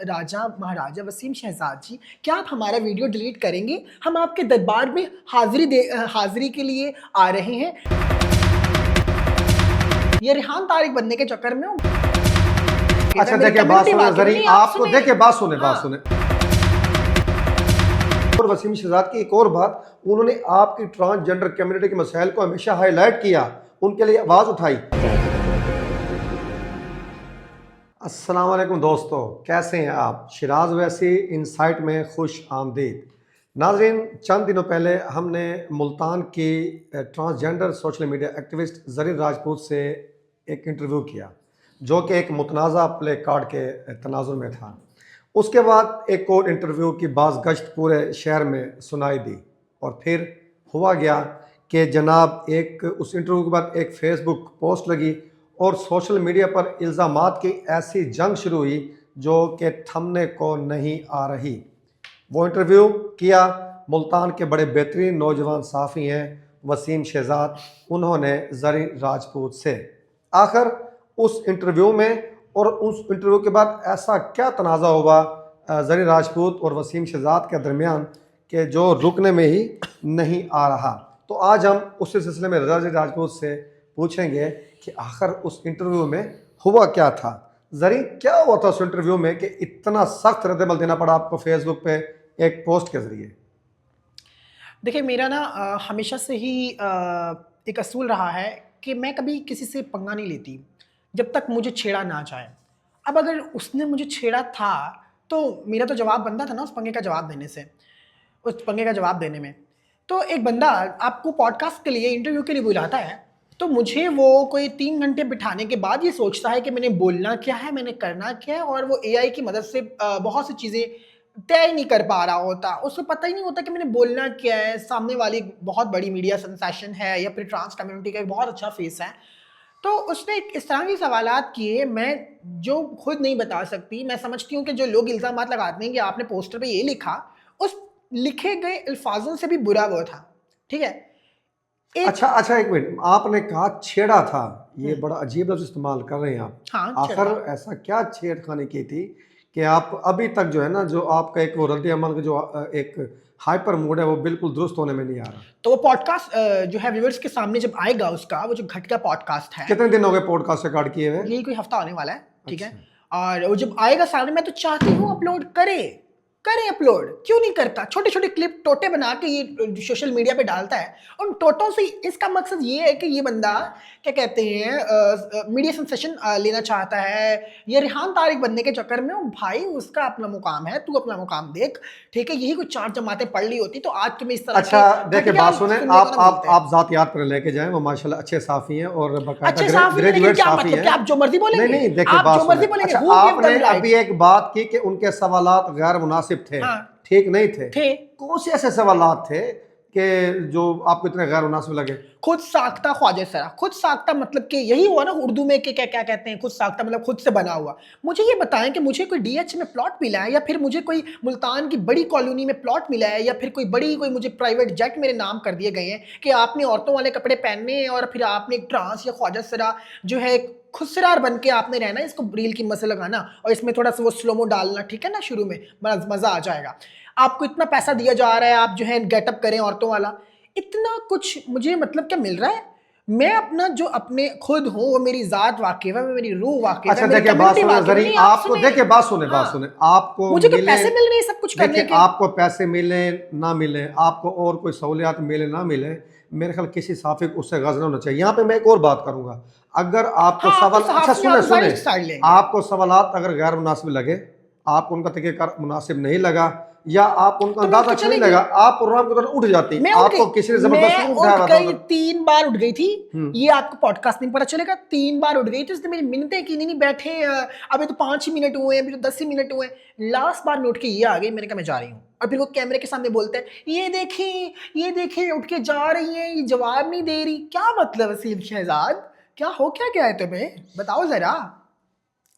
राजा महाराजा वसीम शहजाद जी, क्या आप हमारा वीडियो डिलीट करेंगे? हम आपके दरबार में हाज़िरी के लिए आ रहे हैं। ये रेहान तारिक बनने के चक्कर में अच्छा देखिए बात सुने जरी, आपको देखिए बात सुने। और वसीम शहजाद की एक और बात, उन्होंने आपकी ट्रांसजेंडर कम्युनिटी के मसाइल को हमेशा हाईलाइट किया, उनके लिए आवाज उठाई। अस्सलाम वालेकुम दोस्तों, कैसे हैं आप? शिराज वैसी इनसाइट में खुश आमदीद। नाज़रीन, चंद दिनों पहले हमने मुल्तान की transgender social media activist Zareen Rajput से एक इंटरव्यू किया, जो कि एक मुतनाज़ा प्ले कार्ड के तनाजुर में था। उसके बाद एक और इंटरव्यू की बाज़ गश्त पूरे शहर में सुनाई दी, और फिर हुआ गया कि जनाब उस इंटरव्यू के बाद एक फेसबुक पोस्ट लगी और सोशल मीडिया पर इल्ज़ामात की ऐसी जंग शुरू हुई जो कि थमने को नहीं आ रही। वो इंटरव्यू किया मुल्तान के बड़े बेहतरीन नौजवान सहाफ़ी हैं वसीम शहजाद, उन्होंने ज़रीन राजपूत से। आखिर उस इंटरव्यू में और उस इंटरव्यू के बाद ऐसा क्या तनाज़ा हुआ ज़रीन राजपूत और वसीम शहजाद के दरमियान कि जो रुकने में ही नहीं आ रहा। तो आज हम उसी सिलसिले में ज़रीन राजपूत से पूछेंगे कि आखिर उस इंटरव्यू में हुआ क्या था। ज़रीन, क्या हुआ था उस इंटरव्यू में कि इतना सख्त रद्द-ए-अमल देना पड़ा आपको फेसबुक पे एक पोस्ट के ज़रिए? देखिए, मेरा ना हमेशा से ही एक असूल रहा है कि मैं कभी किसी से पंगा नहीं लेती जब तक मुझे छेड़ा ना जाए। अब अगर उसने मुझे छेड़ा था तो मेरा तो जवाब बनता था ना उस पंगे का जवाब देने में। तो एक बंदा आपको पॉडकास्ट के लिए, इंटरव्यू के लिए बुलाता है, तो मुझे वो कोई 3 घंटे बिठाने के बाद ये सोचता है कि मैंने बोलना क्या है, मैंने करना क्या है, और वो एआई की मदद से बहुत सी चीज़ें तय ही नहीं कर पा रहा होता। उसको पता ही नहीं होता कि मैंने बोलना क्या है। सामने वाली बहुत बड़ी मीडिया सेंसेशन है या फिर ट्रांस कम्युनिटी का एक बहुत अच्छा फेस है। तो उसने इस तरह के सवालात किए, मैं जो खुद नहीं बता सकती। मैं समझती हूँ कि जो लोग इल्ज़ामात लगाते हैं कि आपने पोस्टर पे ये लिखा, उस लिखे गए अल्फाजों से भी बुरा वो था। ठीक है? अच्छा एक मिनट, आपने कहा छेड़ा था, ये बड़ा अजीब लफ्ज़ इस्तेमाल कर रहे हैं आप। हाँ, आखिर छेड़ा। ऐसा क्या छेड़खानी की थी कि आप अभी तक जो है ना, जो आपका एक वो रद्द-ए-अमल का जो एक हाइपर मूड है, वो बिल्कुल दुरुस्त होने में नहीं आ रहा? तो वो पॉडकास्ट जो है व्यूअर्स के सामने जब आएगा उसका, वो जो घटिया पॉडकास्ट है, कितने दिन हो गए पॉडकास्ट रिकॉर्ड किए हुए? यही कोई हफ्ता होने वाला है। ठीक है? अच्छा। और वो जब आएगा सामने, मैं तो चाहती हूँ अपलोड करे अपलोड, क्यों नहीं करता? छोटे-छोटे क्लिप टोटे बना के ये सोशल मीडिया पे डालता है। उन टोटों से इसका मकसद ये है कि ये बंदा क्या कहते हैं मीडिया सेंसेशन लेना चाहता है। ये रेहान तारिक बनने के चक्कर में, भाई उसका अपना मुकाम है, तू अपना मुकाम देख। ठीक है? यही कुछ 4 जमातें पढ़ ली होती तो आज तुम्हें इस तरह अच्छा के देखिए, घटिया बात सुने, सुनने को ना मिलते। आप ज़ातियात पर लेके जाएँ, वो माशाल्लाह अच्छे साफ़ी हैं और बाकायदा अच्छे साफ़ी हैं, लेकिन ग्रेजुएट क्या साफ़ी मतलब? हैं। क्या आप जो मर्ज़ी बोलेंगे? नहीं, देखिए आप बात जो सुने। मर्ज़ी बोलेंगे। अच्छा, Who gave आपने them right? अभी एक बात की कि उनके सवालात गैर मुनासिब थे, हाँ, ठीक नहीं थे। थे। कौन से ऐसे सवालात थे कि जो आपको इतने गैर मुनासिब लगे? खुद साख्ता ख्वाजा सरा। खुद साख्ता मतलब कि यही हुआ ना उर्दू में कि क्या क्या कहते हैं, खुद साख्ता मतलब खुद से बना हुआ। मुझे ये बताएं कि मुझे कोई डीएच में प्लॉट मिला है, या फिर मुझे कोई मुल्तान की बड़ी कॉलोनी में प्लॉट मिला है, या फिर कोई मुझे प्राइवेट जेट मेरे नाम कर दिए गए हैं कि आपने औरतों वाले कपड़े पहनने हैं और फिर आपने एक ट्रांस या ख्वाजा सरा जो है खुसरार बन के आपने रहना है, इसको रील की मसल लगाना और इसमें थोड़ा सा वो स्लोमो डालना, ठीक है ना, शुरू में मज़ा आ जाएगा। आपको इतना पैसा दिया जा रहा है, आप जो है गेटअप करें औरतों वाला। इतना कुछ मुझे मतलब क्या मिल रहा है? मैं अपना जो अपने खुद हूँ, वो मेरी ज़ात वाक़िफ़ है, मेरी रूह वाक़िफ़ है, अच्छा मेरी देखिए बात कम्युनिटी सुने वाक़िफ़ है। ज़री, नहीं, आप आपको सुने। देखिए बात सुने, हाँ, आपको मुझे कोई मिले, पैसे मिल रहे हैं सब कुछ करने देखिए के। आपको पैसे मिले ना मिले, आपको और कोई सहूलियात मिले ना मिले, मेरे ख्याल किसी साफ़ी को उससे गर्ज़ ना होना चाहिए। यहाँ पे मैं एक और बात करूँगा, अगर आपको हाँ, सवाल, तो अच्छा सहाफ़ी आप सुने, जाहिर साइड लेंगे। आपको सवालात अगर गैर मुनासिब लगे, आपको उनका तरीक़ेकार मुनासिब नहीं लगा, या आपको उनका तो मैं उठ अंदाज़ा के अच्छा नहीं चली लगा, गई। आप प्रोग्राम के दौरान उठ जाती, मैं उठ आपको किसी ने गई, ज़बरदस्ती मैं उठाया उठ हुआ था गई, उधर। 3 बार उठ गई थी। ये आपको पॉडकास्ट में पता चलेगा, 3 बार उठ गई थी। उसने मेरी मिन्नतें की, नहीं बैठे, अभी तो 5 ही मिनट हुए हैं, अभी तो 10 ही मिनट हुए हैं। लास्ट बार में उठ के ये आ गई, मैंने कहा मैं जा रही हूँ। और फिर वो कैमरे के सामने बोलते हैं, ये देखें उठ के जा रही है, ये जवाब नहीं दे रही। क्या मतलब वसीम शहजाद, क्या गया है तुम्हें? बताओ ज़रा।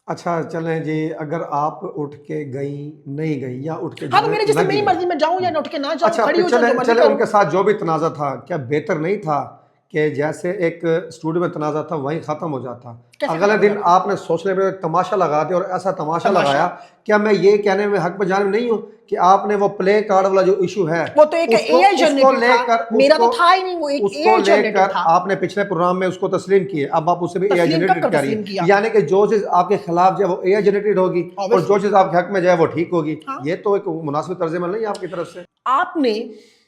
अच्छा चलें जी, अगर आप उठ के गई, नहीं गई या उठ के हाँ, तो जाने मेरे जैसे लगी। मेरी मर्ज़ी, मैं जाऊँ या ना उठ के ना जाऊँ, अच्छा खड़ी फिर हो जाऊँ, जो चले मर्ज़ी चले करूँ। उनके साथ जो भी तनाज़ा था, क्या बेहतर नहीं था कि जैसे एक स्टूडियो में तनाज़ा था वहीं ख़त्म हो जाता, कैसे अगले खत्म हो दिन जाता? आपने सोशल मीडिया पर तमाशा लगा दिया और ऐसा तमाशा तमाशा। लगाया। क्या मैं ये कहने में हक में जानिब नहीं हूँ कि आपने वो प्ले कार्ड वाला जो इशू है वो तो एक उसको एआई उसको जनरेटेड था, लेकर मेरा तो उसको था ही नहीं, वो एक उसको एआई जनरेटेड लेकर था। आपने पिछले प्रोग्राम में उसको तस्लीम किए, अब आप उसे भी एआई तस्लीम कब जनरेटेड कब कर रही तस्लीम है, किया? यानी कि जो चीज़ आपके खिलाफ जो है वो एआई जनरेटेड होगी और जो ऑब्वियसली। चीज़ आपके हक में जाए वो ठीक होगी। हाँ। ये तो एक मुनासिब तर्ज अमल नहीं है आपकी तरफ से। आपने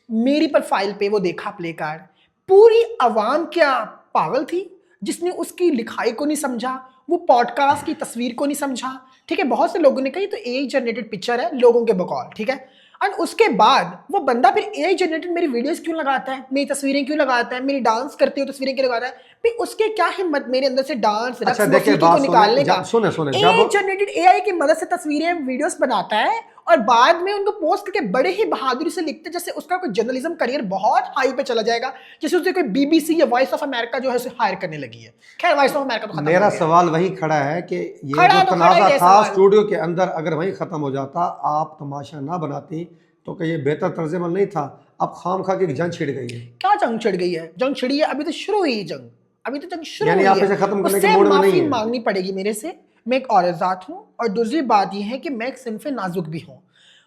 मेरी प्रोफाइल पे वो देखा प्ले कार्ड, पूरी आवाम क्या पागल थी जिसने उसकी लिखाई को नहीं समझा, वो पॉडकास्ट की तस्वीर को नहीं समझा। ठीक है, बहुत से लोगों ने कहा ये तो एआई जनरेटेड पिक्चर है, लोगों के बकौल। ठीक है, एंड उसके बाद वो बंदा फिर एआई जनरेटेड मेरी वीडियोस क्यों लगाता है, मेरी तस्वीरें क्यों लगाता है, मेरी डांस करती हुई तस्वीरें क्यों लगाता है? भाई उसके क्या हिम्मत मेरे अंदर से डांस अच्छा रक्स देखिए, मौसीकी को बात निकालने सुने का? सुने सुने एआई जब जनरेटेड एआई की मदद से तस्वीरें वीडियोस बनाता है और बाद में उनको पोस्ट करके बड़े ही बहादुरी से लिखते जैसे उसका कोई जर्नलिज्म करियर बहुत हाई पे चला जाएगा, जैसे उसे कोई बीबीसी या वॉइस ऑफ अमेरिका जो है उसे हायर करने लगी है। खैर वॉइस ऑफ अमेरिका तो खत्म मेरा हो गया। सवाल वही खड़ा है कि ये खड़ा जो तो खड़ा ही तनाज़ा है था सवाल। स्टूडियो के अंदर, अगर वहीं ख़त्म हो जाता, आप तमाशा ना बनाती तो क्या ये बेहतर तर्ज अमल नहीं था? अब खाम खा की एक जंग छिड़ गई है, क्या जंग छिड़ गई है? जंग छिड़ी है, अभी तो शुरू हुई है जंग, अभी तो जंग शुरू यानी हुई आप है। इसे ख़त्म करने के उससे मूड में नहीं माफी है। मांगनी पड़ेगी मेरे से। मैं एक औरत जात हूँ और दूसरी बात यह है कि मैं एक सिनफे नाजुक भी हूँ।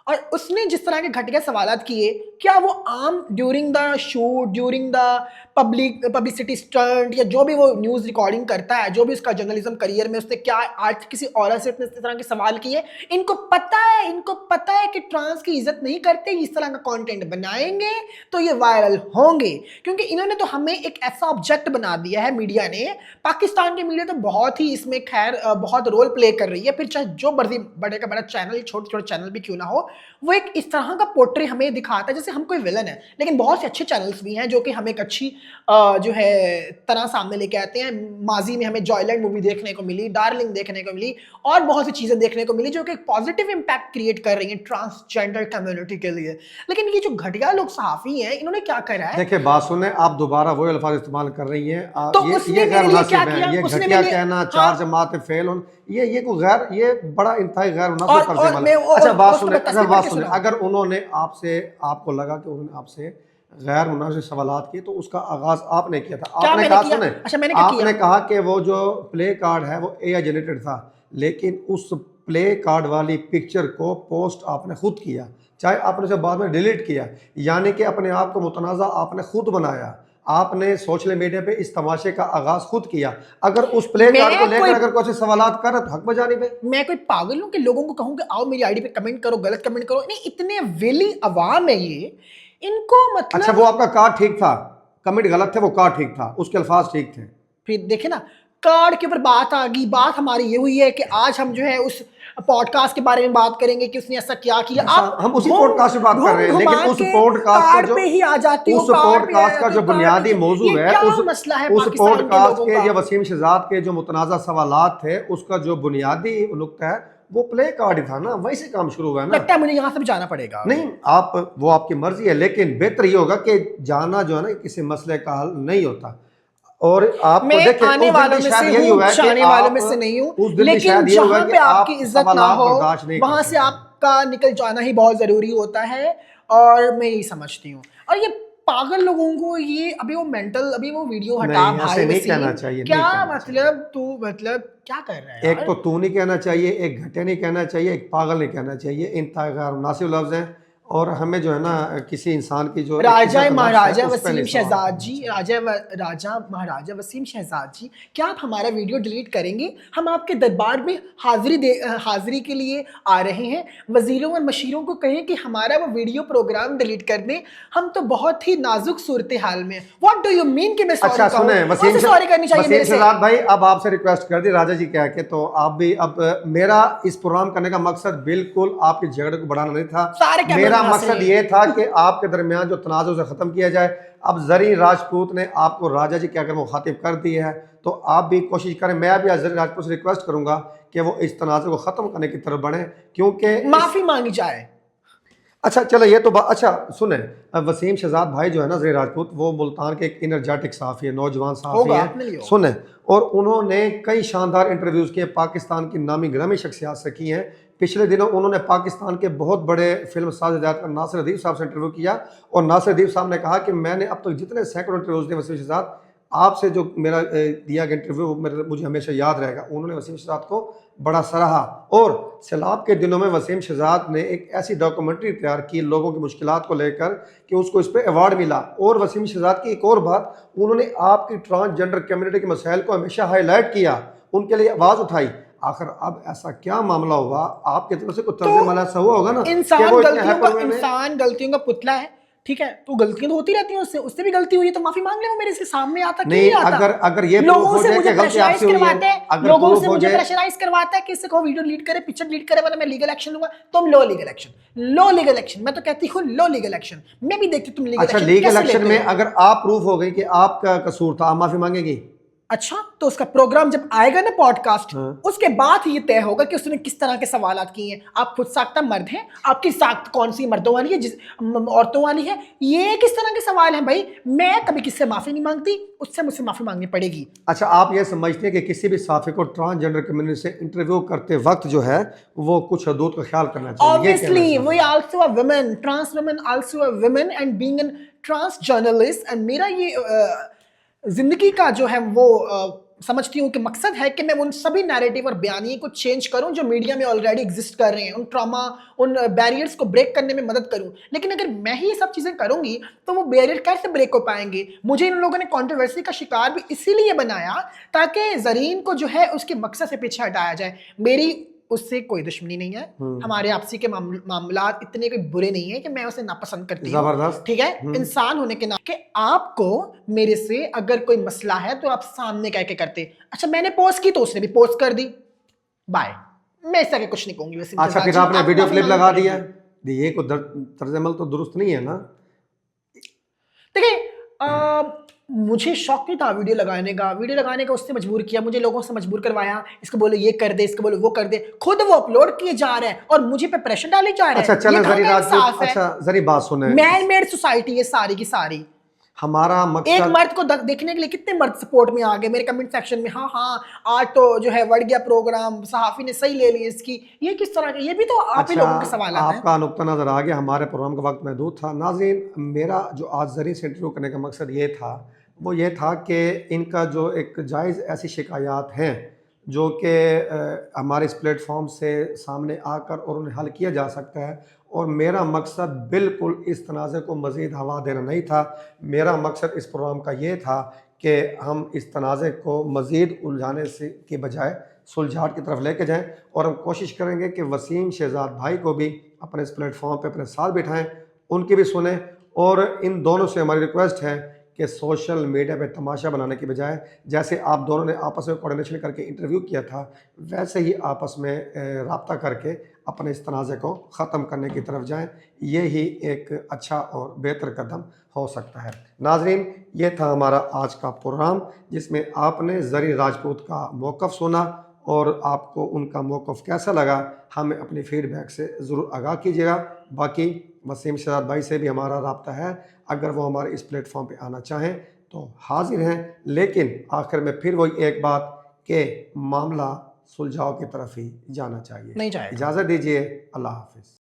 और उसने जिस तरह के घटिया सवालात किए, क्या वो आम during the shoot, during the publicity stunt या जो भी वो न्यूज़ रिकॉर्डिंग करता है, जो भी उसका जर्नलिज्म करियर में उसने क्या आज किसी औरत से इतने इस तरह के सवाल किए? इनको पता है कि ट्रांस की इज्जत नहीं करते, इस तरह का कंटेंट बनाएंगे तो ये वायरल होंगे, क्योंकि इन्होंने तो हमें एक ऐसा ऑब्जेक्ट बना दिया है मीडिया ने। पाकिस्तान की मीडिया तो बहुत ही इसमें खैर बहुत रोल प्ले कर रही है, फिर चाहे जो बड़े बड़े का बड़ा चैनल, छोटे छोटे चैनल भी क्यों ना हो, वो एक इस तरह का पोर्ट्रे हमें दिखाता है जैसे हम कोई विलन है। लेकिन बहुत से अच्छे चैनल्स भी हैं जो कि हमें एक अच्छी जो है तरह सामने लेके आते हैं। माजी में हमें जॉयलैंड मूवी देखने को मिली, डार्लिंग देखने को मिली और बहुत सी चीज़ें देखने को मिली जो कि एक पॉजिटिव इम्पैक्ट क्रिएट कर रही हैं ट्रांसजेंडर कम्युनिटी के लिए। लेकिन ये जो घटिया लोग सहाफ़ी हैं, इन्होंने क्या करा है? देखिए बात सुने, आप दोबारा वही अल्फाज इस्तेमाल कर रही हैं। तो ये उसने गैर मेरे लिए क्या मुनासिब किया? है, ये उसने घटिया मेरे कहना, हाँ, चार जमातें फेल होना, ये कोई गैर, ये बड़ा इंतहाई गैर मुनासिब तर्ज और अमल मैं है। अच्छा बात उसको सुने, तस्वीर पढ़ के सुनाऊं? अगर उन्होंने आपसे, आपको लगा कि उन्होंने आपसे गैर मुनासिब सवालात किए तो उसका आगाज आपने किया था। क्या आपने मैंने कहा, किया? सुने, अच्छा मैंने क्या आपने किया? कहा कि वो जो प्ले कार्ड है वो एआई जनरेटेड था, लेकिन उस प्ले कार्ड वाली पिक्चर को पोस्ट आपने खुद किया, चाहे आपने उसे बाद में डिलीट किया, यानी कि अपने आप को मुतनाज़ा आपने खुद बनाया। आपने सोशल मीडिया पे इस तमाशे का आगाज खुद किया। अगर उस प्ले कार्ड को लेकर अगर कुछ सवालात कर तो हक बजानी पे, मैं कोई पागल हूँ कि लोगों को कहूँ कि आओ मेरी आईडी पे कमेंट करो, गलत कमेंट करो? नहीं, इतने वेली अवाम है ये, इनको अच्छा मतलब वो आपका कार्ड ठीक था, कमेंट गलत थे, वो कार्ड ठीक था, उसके अल्फाज ठीक थे। फिर देखे ना, कार्ड के ऊपर बात आ गई। बात हमारी ये हुई है कि आज हम जो है उस पॉडकास्ट के बारे में बात करेंगे कि उसने ऐसा क्या किया। अच्छा, आप हम उसी घूम पॉडकास्ट में बात कर रहे हैं, घुमा लेकिन उस के पॉडकास्ट का कार्ड जो पे ही आ जाती हो, उस कार्ड पे आ पॉडकास्ट का जाती जो हो, कार्ड बुनियादी पे। मौजू ये है, क्या उस मसला है उस पाकिस्तान के पॉडकास्ट लोगों के का? जो वसीम शहजाद के जो मुतनाज़ा सवालात थे, उसका जो बुनियादी नुक्ता है वो प्ले कार्ड ही था ना, वहीं से काम शुरू हुआ है ना। लगता है मुझे यहाँ से भी जाना पड़ेगा। नहीं, आप वो आपकी मर्जी है, लेकिन बेहतर ये होगा कि जाना जो है ना किसी मसले का हल नहीं होता। और आपको मैं देखिए आने उस दिन वालों भी में शायद से यही हूँ, हुआ है कि जाने वालों में आप, से नहीं हूँ, उस दिन भी लेकिन शायद ये हुआ है जहां कि पे आपकी आप इज्जत ना सवालात हो बर्दाश्त नहीं कर वहां से सकते। आपका निकल जाना ही बहुत जरूरी होता है, और मैं यही समझती हूँ। और ये पागल लोगों को ये अभी वो मेंटल, अभी वो वीडियो हटा नहीं, भाई ऐसे नहीं वसीम, कहना चाहिए, नहीं क्या कहना चाहिए। मतलब तू मतलब क्या कर रहा है एक यार? तो तू नहीं कहना चाहिए, एक घटिया नहीं कहना चाहिए, एक पागल नहीं कहना चाहिए, इंतहा गैर मुनासिब लफ्ज़ हैं और हमें जो है ना किसी इंसान की जो एक राजा इज्जत नफ्स है महाराजा उस पे नहीं वसीम सवाल शहजाद करना जी, चाहिए। राजा महाराजा वसीम शहजाद जी, क्या आप हमारा वीडियो डिलीट करेंगे? हम आपके दरबार में हाजिरी के लिए आ रहे हैं। वजीरों और मशीरों को कहें कि हमारा वो वीडियो प्रोग्राम डिलीट कर दें। हम तो बहुत ही नाजुक सूरत हाल में। व्हाट डू यू मीन कि मैं सॉरी अच्छा कहूं? सुने, कौन सी सॉरी करनी चाहिए मेरे से? शहजाद भाई, अब आपसे रिक्वेस्ट कर दी राजा जी कह के, तो आप भी, अब मेरा इस प्रोग्राम करने का मकसद बिल्कुल आपके झगड़े को बढ़ाना नहीं था। सारे कैमरे मेरा यहाँ से मकसद ये था कि आपके दरमियान जो तनाज़ उसे ख़त्म किया जाए। अब जरीन राजपूत ने आपको राजा जी कहकर मुखातिब कर दिया है, तो आप भी कोशिश करें। मैं भी आज जरीन राजपूत से रिक्वेस्ट करूंगा कि वो इस तनाज़े को ख़त्म करने की तरफ बढ़े, क्योंकि माफी मांगी जाए। अच्छा चलो ये तो अच्छा सुने, वसीम शहजाद भाई जो है ना जरीन राजपूत, वो मुल्तान के एक इनर्जेटिक सहाफ़ी है, नौजवान सहाफ़ी होगा, है, अपने लिए होगा। सुने, और उन्होंने कई शानदार इंटरव्यूज़ किए, पाकिस्तान की नामी ग्रामी शख्सियात से किए हैं। पिछले दिनों उन्होंने पाकिस्तान के बहुत बड़े फिल्म साज हिदायतकार नासिर अदीब साहब से इंटरव्यू किया, और नासिर अदीब साहब ने कहा कि मैंने अब तक जितने सैकड़ों इंटरव्यूज़ दिए वसीम शहजाद, आपसे जो मेरा दिया गया इंटरव्यू मुझे हमेशा याद रहेगा। उन्होंने वसीम शहजाद को बड़ा सराहा और सैलाब के दिनों में वसीम शहजाद ने एक ऐसी डॉक्यूमेंट्री तैयार की लोगों की मुश्किलात को लेकर कि उसको इस पर अवार्ड मिला। और वसीम शहजाद की एक और बात, उन्होंने आपकी ट्रांसजेंडर कम्युनिटी के मसाइल को हमेशा हाईलाइट किया, उनके लिए आवाज़ उठाई। आखिर अब ऐसा क्या मामला हुआ, आपकी तरफ से कुछ तर्जुमा ऐसा हुआ होगा ना कि वो इतने हाइपर में इंसान गलतियों का पुतला है, ठीक है, तो गलतियां तो होती रहती हैं, उससे भी गलती हुई है तो माफी मांग ले, वो मेरे से सामने आता क्यों नहीं आता? अगर ये लोगों से मुझे प्रेशराइज करवाते हैं, लोगों से मुझे जाए प्रेशराइज करवाता है कि इससे कहो वीडियो डिलीट करे, पिक्चर डिलीट करे, वरना मैं लीगल एक्शन लूंगा। तुम लो लीगल एक्शन, लो लीगल एक्शन, मैं तो कहती हूँ लो लीगल एक्शन। मैं भी देखती हूँ तुम लीगल अच्छा, लीगल एक्शन में अगर आप प्रूफ हो गई कि आपका कसूर था, आप माफी मांगेगी? अच्छा, तो उसका प्रोग्राम जब आएगा ना पॉडकास्ट, हाँ। उसके बाद ही ये तय होगा कि उसने किस तरह के सवालात किए हैं। आप खुद साख्ता मर्द हैं, आपकी साख्त कौन सी मर्दों वाली है, औरतों वाली है, ये किस तरह के सवाल हैं भाई? मैं कभी किससे माफी नहीं मांगती, उससे मुझसे माफी मांगनी पड़ेगी। अच्छा, आप ये समझते हैं कि किसी भी साफी को ट्रांसजेंडर कम्युनिटी से इंटरव्यू करते वक्त जो है वो कुछ हदूद का ख्याल करना चाहिए? Obviously, we also a women, trans women also a women, and being a trans journalist, and मेरा ये जिंदगी का जो है वो समझती हूँ कि मकसद है कि मैं उन सभी नैरेटिव और बयानिए को चेंज करूं जो मीडिया में ऑलरेडी एग्जिस्ट कर रहे हैं, उन ट्रॉमा, उन बैरियर्स को ब्रेक करने में मदद करूं। लेकिन अगर मैं ही ये सब चीज़ें करूंगी तो वो बैरियर कैसे ब्रेक हो पाएंगे? मुझे इन लोगों ने कंट्रोवर्सी का शिकार भी इसीलिए बनाया ताकि ज़रीन को जो है उसके मकसद से पीछे हटाया जाए। मेरी उससे कोई दुश्मनी नहीं है, हमारे आपसी के मामलात इतने कोई बुरे नहीं है कि मैं उसे नापसंद करती हूँ, जबरदस्त, ठीक है, इंसान होने के नाते। कि आपको मेरे से अगर कोई मसला है तो आप सामने कह के करते। अच्छा, मैंने पोस्ट की तो उसने भी पोस्ट कर दी, बाय, मैं इससे आगे कुछ नहीं कहूंगी। वैसे अच्छा, फिर आपने वीडियो क्लिप लगा दिया, ये को तर्जमल तो दुरुस्त नहीं है ना? देखिए, मुझे शौक नहीं था वीडियो लगाने का उससे मजबूर किया, मुझे लोगों से मजबूर करवाया, इसको बोलो ये कर दे, इसको बोलो वो कर दे, खुद वो अपलोड किए जा रहे हैं और मुझे पे प्रेशर डाले जा रहे हैं। अच्छा, चलें जरी राजपूत, अच्छा जरी बात सुने, मैन मेड सोसाइटी है सारी की सारी। हमारा मकसद, एक मर्द को देखने के लिए कितने मर्द सपोर्ट में आ गए मेरे कमेंट सेक्शन में, हाँ हाँ आज तो जो है बढ़ गया प्रोग्राम, सहाफी ने सही ले ली इसकी, ये किस तरह के, ये भी तो आप ही लोगों के सवाल हैं। आपका नुक्ता नजर आ गया, हमारे प्रोग्राम का वक्त महदूद था। नाज़रीन, मेरा जो आज ज़री से इंटरव्यू करने का मकसद ये था, वो ये था कि इनका जो एक जायज़ ऐसी शिकायत हैं जो कि हमारे इस प्लेटफॉर्म से सामने आकर और उन्हें हल किया जा सकता है। और मेरा मकसद बिल्कुल इस तनाज़े को मज़ीद हवा देना नहीं था। मेरा मकसद इस प्रोग्राम का ये था कि हम इस तनाज़े को मज़ीद उलझाने से के बजाय सुलझाहट की तरफ लेके जाएं और हम कोशिश करेंगे कि वसीम शहजाद भाई को भी अपने इस प्लेटफॉर्म पे अपने साथ बिठाएं, उनकी भी सुने। और इन दोनों से हमारी रिक्वेस्ट है कि सोशल मीडिया पे तमाशा बनाने की बजाय, जैसे आप दोनों ने आपस में कोऑर्डिनेशन करके इंटरव्यू किया था, वैसे ही आपस में रब्ता करके अपने इस तनाज़े को ख़त्म करने की तरफ जाएं। ये ही एक अच्छा और बेहतर कदम हो सकता है। नाज़रीन, ये था हमारा आज का प्रोग्राम जिसमें आपने ज़री राजपूत का मौक़िफ़ सुना और आपको उनका मौक़िफ़ कैसा लगा हमें अपनी फ़ीडबैक से ज़रूर आगाह कीजिएगा। बाकी वसीम शहजाद भाई से भी हमारा रब्ता है, अगर वो हमारे इस प्लेटफॉर्म पे आना चाहें तो हाजिर हैं। लेकिन आखिर में फिर वही एक बात कि मामला सुलझाव की तरफ ही जाना चाहिए। नहीं जाएगा। इजाज़त दीजिए, अल्लाह हाफ़िज़।